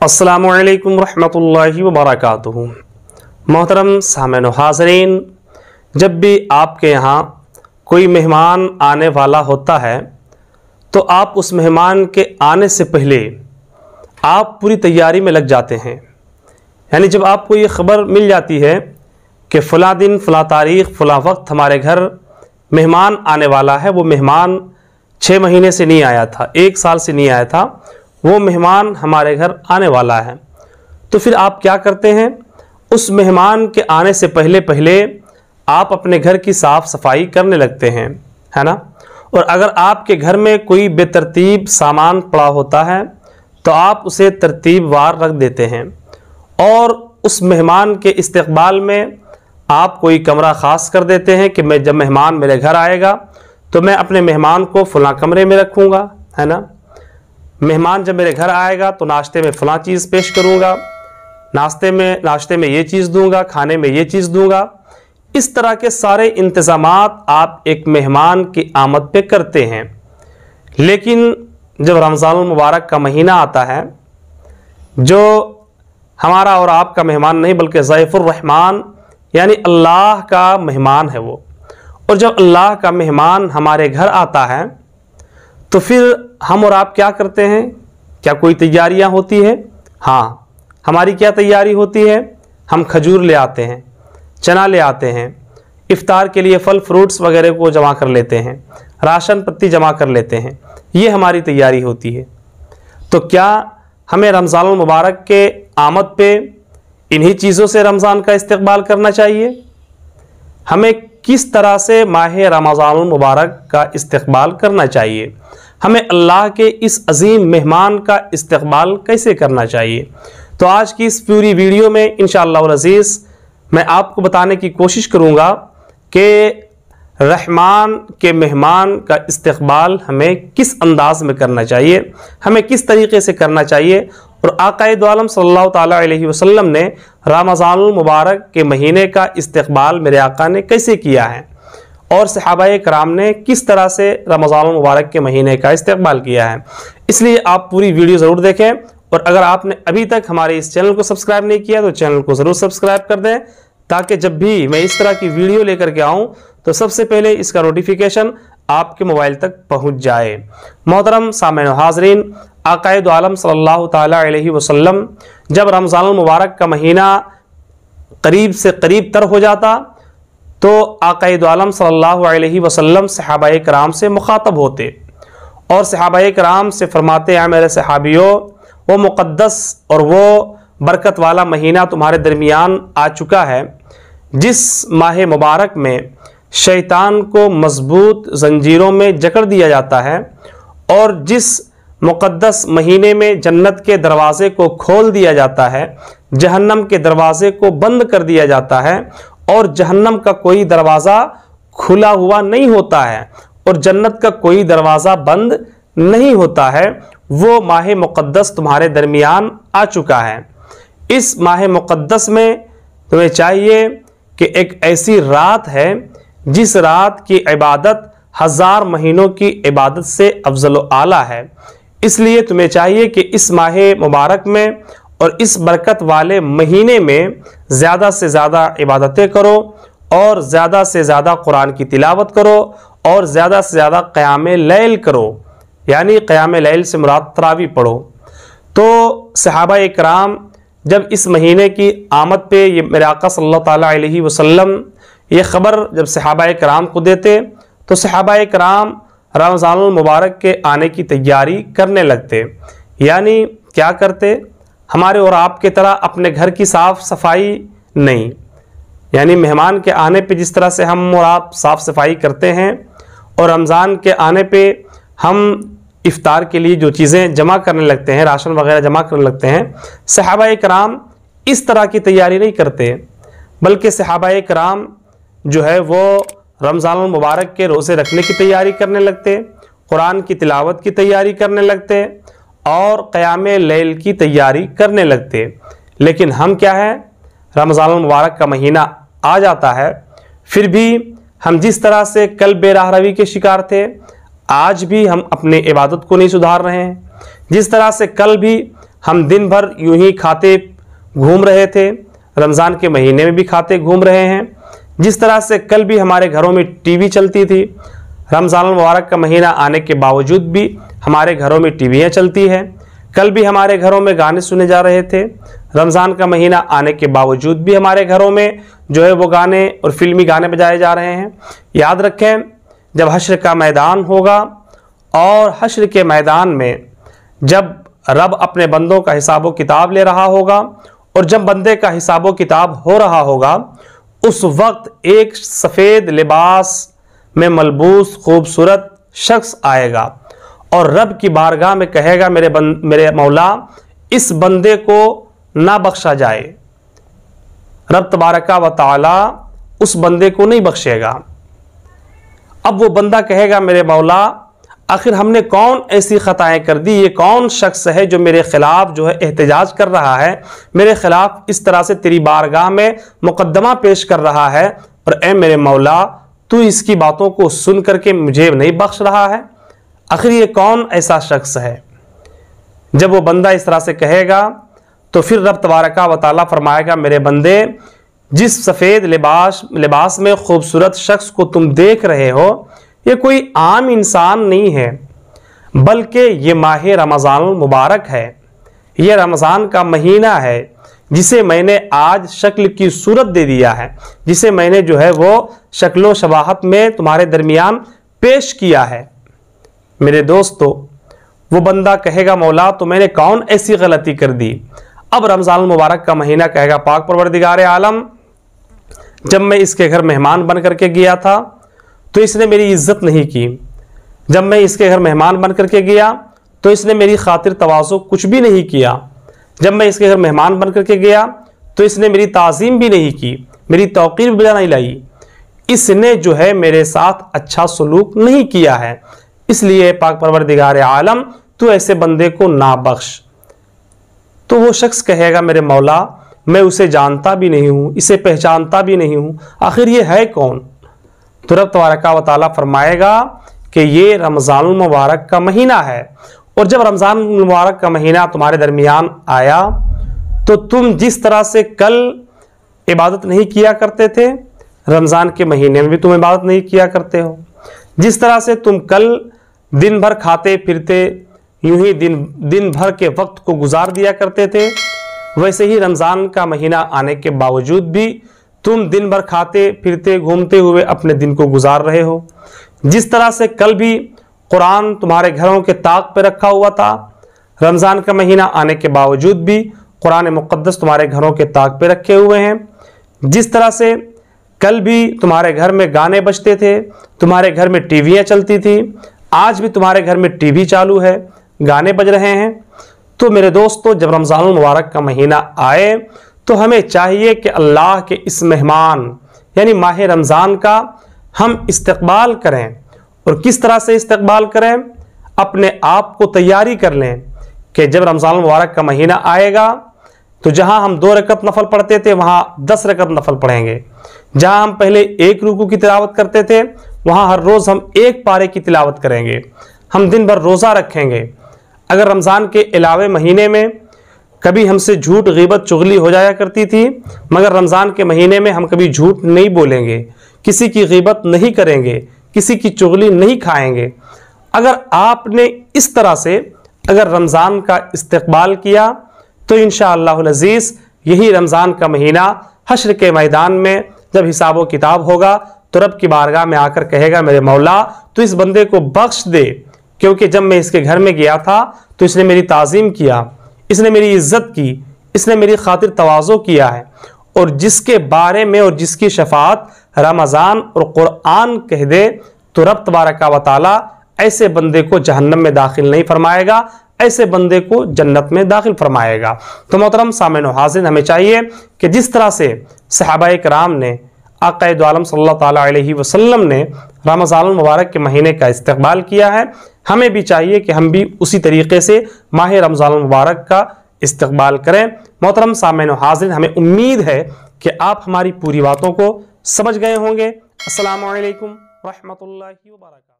अस्सलामु अलैकुम रहमतुल्लाहि व बरकातुहू। मोहतरम सामईन हाज़रीन, जब भी आपके यहाँ कोई मेहमान आने वाला होता है तो आप उस मेहमान के आने से पहले आप पूरी तैयारी में लग जाते हैं। यानी जब आपको ये ख़बर मिल जाती है कि फ़लाँ दिन फ़लाँ तारीख़ फ़लाँ वक्त हमारे घर मेहमान आने वाला है, वो मेहमान 6 महीने से नहीं आया था, 1 साल से नहीं आया था, वो मेहमान हमारे घर आने वाला है, तो फिर आप क्या करते हैं? उस मेहमान के आने से पहले पहले आप अपने घर की साफ़ सफाई करने लगते हैं, है ना। और अगर आपके घर में कोई बेतरतीब सामान पड़ा होता है तो आप उसे तरतीबवार रख देते हैं। और उस मेहमान के इस्तकबाल में आप कोई कमरा ख़ास कर देते हैं कि मैं जब मेहमान मेरे घर आएगा तो मैं अपने मेहमान को फ़लाँ कमरे में रखूँगा, है ना। मेहमान जब मेरे घर आएगा तो नाश्ते में फ़लाँ चीज़ पेश करूँगा, नाश्ते में ये चीज़ दूँगा, खाने में ये चीज़ दूँगा। इस तरह के सारे इंतज़ामात आप एक मेहमान की आमद पे करते हैं। लेकिन जब रमज़ानुल मुबारक का महीना आता है, जो हमारा और आपका मेहमान नहीं बल्कि ज़ैफ़ुर रहमान यानी अल्लाह का मेहमान है वो, और जब अल्लाह का मेहमान हमारे घर आता है तो फिर हम और आप क्या करते हैं? क्या कोई तैयारियां होती है? हाँ, हमारी क्या तैयारी होती है? हम खजूर ले आते हैं, चना ले आते हैं, इफ्तार के लिए फल फ्रूट्स वगैरह को जमा कर लेते हैं, राशन पत्ती जमा कर लेते हैं, ये हमारी तैयारी होती है। तो क्या हमें रमज़ानुल मुबारक के आमद पे इन्हीं चीज़ों से रमज़ान का इस्तकबाल करना चाहिए? हमें किस तरह से माह रमज़ानुल मुबारक का इस्तकबाल करना चाहिए? हमें अल्लाह के इस अजीम मेहमान का इस्तकबाल कैसे करना चाहिए? तो आज की इस पूरी वीडियो में इंशाअल्लाह अज़ीज़ मैं आपको बताने की कोशिश करूँगा कि रहमान के मेहमान का इस्तकबाल हमें किस अंदाज में करना चाहिए, हमें किस तरीक़े से करना चाहिए, और आक़ाए दो आलम सल्लल्लाहु ताला अलैहि वसल्लम ने रमज़ानुल मुबारक के महीने का इस्तकबाल मेरे आका ने कैसे किया है, और सहाबाए कराम ने किस तरह से रमज़ानुल मुबारक के महीने का इस्तकबाल किया है। इसलिए आप पूरी वीडियो ज़रूर देखें, और अगर आपने अभी तक हमारे इस चैनल को सब्सक्राइब नहीं किया तो चैनल को ज़रूर सब्सक्राइब कर दें, ताकि जब भी मैं इस तरह की वीडियो लेकर के आऊँ तो सबसे पहले इसका नोटिफिकेशन आपके मोबाइल तक पहुँच जाए। मोहतरम सामईन हाज़रीन, आक़ाए दो आलम सल्लल्लाहु ताला अलैहि वसल्लम जब रमज़ानुल मुबारक का महीना करीब से करीब तर हो जाता तो आक़ाए दो आलम सल्लल्लाहु अलैहि वसल्लम सहाबाए कराम से मुखातब होते और सहाबाए कराम से फरमाते हैं, मेरे सहाबियों, वो मुक़द्दस और वो बरकत वाला महीना तुम्हारे दरमियान आ चुका है जिस माह मुबारक में शैतान को मजबूत जंजीरों में जकड़ दिया जाता है, और जिस मुक़द्दस महीने में जन्नत के दरवाज़े को खोल दिया जाता है, जहन्नम के दरवाज़े को बंद कर दिया जाता है, और जहन्नम का कोई दरवाज़ा खुला हुआ नहीं होता है और जन्नत का कोई दरवाज़ा बंद नहीं होता है, वो माह मुक़द्दस तुम्हारे दरमियान आ चुका है। इस माह मुक़द्दस में तुम्हें चाहिए कि एक ऐसी रात है जिस रात की इबादत 1000 महीनों की इबादत से अफजल व आला है। इसलिए तुम्हें चाहिए कि इस माह मुबारक में और इस बरकत वाले महीने में ज़्यादा से ज़्यादा इबादतें करो, और ज़्यादा से ज़्यादा कुरान की तिलावत करो, और ज़्यादा से ज़्यादा क़याम लैल करो, यानी क़याम लैल से मुराद तरावी पढ़ो। तो सहाबाए कराम जब इस महीने की आमद पे ये मेरे आका सल्लल्लाहु ताला अलैहि वसल्लम ये ख़बर जब सहाबाए कराम को देते तो सहाबाए कराम रमज़ानुल मुबारक के आने की तैयारी करने लगते। यानी क्या करते? हमारे और आपके तरह अपने घर की साफ़ सफाई नहीं, यानी मेहमान के आने पे जिस तरह से हम और आप साफ़ सफाई करते हैं और रमज़ान के आने पे हम इफ्तार के लिए जो चीज़ें जमा करने लगते हैं, राशन वगैरह जमा करने लगते हैं, सहाबाए कराम इस तरह की तैयारी नहीं करते, बल्कि सहाबाए कराम जो है वो रमज़ानुल मुबारक के रोज़े रखने की तैयारी करने लगते, कुरान की तिलावत की तैयारी करने लगते, और क़याम लैल की तैयारी करने लगते। लेकिन हम क्या है, रमज़ानुल मुबारक का महीना आ जाता है, फिर भी हम जिस तरह से कल बेराहरवी के शिकार थे, आज भी हम अपनी इबादत को नहीं सुधार रहे हैं। जिस तरह से कल भी हम दिन भर यूं ही खाते घूम रहे थे, रमज़ान के महीने में भी खाते घूम रहे हैं। जिस तरह से कल भी हमारे घरों में टीवी चलती थी, रमज़ान मुबारक का महीना आने के बावजूद भी हमारे घरों में टीवियाँ चलती हैं। कल भी हमारे घरों में गाने सुने जा रहे थे, रमज़ान का महीना आने के बावजूद भी हमारे घरों में जो है वो गाने और फिल्मी गाने बजाए जा रहे हैं। याद रखें, जब हश्र का मैदान होगा और हश्र के मैदान में जब रब अपने बंदों का हिसाब व किताब ले रहा होगा और जब बंदे का हिसाब व किताब हो रहा होगा, उस वक्त एक सफ़ेद लिबास में मलबूस खूबसूरत शख्स आएगा और रब की बारगाह में कहेगा, मेरे मौला, इस बंदे को ना बख्शा जाए। रब तबारका व तआला उस बंदे को नहीं बख्शेगा। अब वो बंदा कहेगा, मेरे मौला, आखिर हमने कौन ऐसी ख़ताएँ कर दी, ये कौन शख्स है जो मेरे ख़िलाफ़ जो है एहतजाज कर रहा है, मेरे ख़िलाफ़ इस तरह से तेरी बारगाह में मुकद्दमा पेश कर रहा है, और ए मेरे मौला, तू इसकी बातों को सुन करके मुझे नहीं बख्श रहा है। आखिर ये कौन ऐसा शख्स है? जब वो बंदा इस तरह से कहेगा तो फिर रब तबारका व तआला फरमाएगा, मेरे बंदे, जिस सफ़ेद लिबास में खूबसूरत शख्स को तुम देख रहे हो, ये कोई आम इंसान नहीं है, बल्कि ये माह रमज़ान मुबारक है। ये रमज़ान का महीना है जिसे मैंने आज शक्ल की सूरत दे दिया है, जिसे मैंने जो है वो शक्लो शबाहत में तुम्हारे दरमियान पेश किया है। मेरे दोस्तों, वो बंदा कहेगा, मौला, तो मैंने कौन ऐसी गलती कर दी? अब रमज़ान मुबारक का महीना कहेगा, पाक परवरदिगार आलम, जब मैं इसके घर मेहमान बन करके गया था तो इसने मेरी इज्जत नहीं की। जब मैं इसके घर मेहमान बन करके गया तो इसने मेरी खातिर तवाज़ु कुछ भी नहीं किया। जब मैं इसके घर मेहमान बन करके गया तो इसने मेरी ताज़ीम भी नहीं की, मेरी तौक़ीर भी नहीं लाई। इसने जो है मेरे साथ अच्छा सलूक नहीं किया है। इसलिए पाक परवरदिगार आलम, तू ऐसे बंदे को ना बख्श। तो वो शख्स कहेगा, मेरे मौला, मैं उसे जानता भी नहीं हूँ, इसे पहचानता भी नहीं हूँ, आखिर ये है कौन? तो रब तबारका व तआला फरमाएगा कि ये रमज़ान मुबारक का महीना है, और जब रमज़ान मुबारक का महीना तुम्हारे दरमियान आया तो तुम जिस तरह से कल इबादत नहीं किया करते थे, रमज़ान के महीने में भी तुम इबादत नहीं किया करते हो। जिस तरह से तुम कल दिन भर खाते फिरते यूं ही दिन भर के वक्त को गुजार दिया करते थे, वैसे ही रमज़ान का महीना आने के बावजूद भी तुम दिन भर खाते फिरते घूमते हुए अपने दिन को गुजार रहे हो। जिस तरह से कल भी कुरान तुम्हारे घरों के ताक पे रखा हुआ था, रमज़ान का महीना आने के बावजूद भी कुरान मुक़द्दस तुम्हारे घरों के ताक पे रखे हुए हैं। जिस तरह से कल भी तुम्हारे घर में गाने बजते थे, तुम्हारे घर में टीवियाँ चलती थी, आज भी तुम्हारे घर में टीवी चालू है, गाने बज रहे हैं। तो मेरे दोस्तों, जब रमज़ान मुबारक का महीना आए तो हमें चाहिए कि अल्लाह के इस मेहमान यानी माह रमज़ान का हम इस्तकबाल करें। और किस तरह से इस्तकबाल करें? अपने आप को तैयारी कर लें कि जब रमज़ान मुबारक का महीना आएगा तो जहां हम 2 रकत नफल पढ़ते थे वहां 10 रकत नफल पढ़ेंगे। जहां हम पहले 1 रुकू की तिलावत करते थे वहां हर रोज़ हम 1 पारे की तिलावत करेंगे। हम दिन भर रोज़ा रखेंगे। अगर रमज़ान के अलावे महीने में कभी हमसे झूठ ग़ीबत चुगली हो जाया करती थी, मगर रमज़ान के महीने में हम कभी झूठ नहीं बोलेंगे, किसी की ग़ीबत नहीं करेंगे, किसी की चुगली नहीं खाएंगे। अगर आपने इस तरह से अगर रमज़ान का इस्तकबाल किया तो इंशाअल्लाहुल अज़ीज़ यही रमज़ान का महीना हश्र के मैदान में जब हिसाब व किताब होगा तो रब की बारगाह में आकर कहेगा, मेरे मौला, तो इस बंदे को बख्श दे, क्योंकि जब मैं इसके घर में गया था तो इसने मेरी ताज़ीम किया, इसने मेरी इज्जत की, इसने मेरी खातिर तवाज़ो किया है। और जिसके बारे में और जिसकी शफाअत रमज़ान और कुरान कह दे तो रब तबारका व तआला ऐसे बंदे को जहन्नम में दाखिल नहीं फरमाएगा, ऐसे बंदे को जन्नत में दाखिल फरमाएगा। तो मोहतरम सामईन हाज़िरीन, हमें चाहिए कि जिस तरह से सहाबाए किराम ने आक़ाए दो आलम सल्लल्लाहु ताला अलैहि वसल्लम ने रमज़ान मुबारक के महीने का इस्तकबाल किया है, हमें भी चाहिए कि हम भी उसी तरीके से माह रमज़ान मुबारक का इस्तकबाल करें। मोहतरम सामईन हाज़िरीन, हमें उम्मीद है कि आप हमारी पूरी बातों को समझ गए होंगे। अस्सलामु अलैकुम रहमतुल्लाहि व बरकातहू।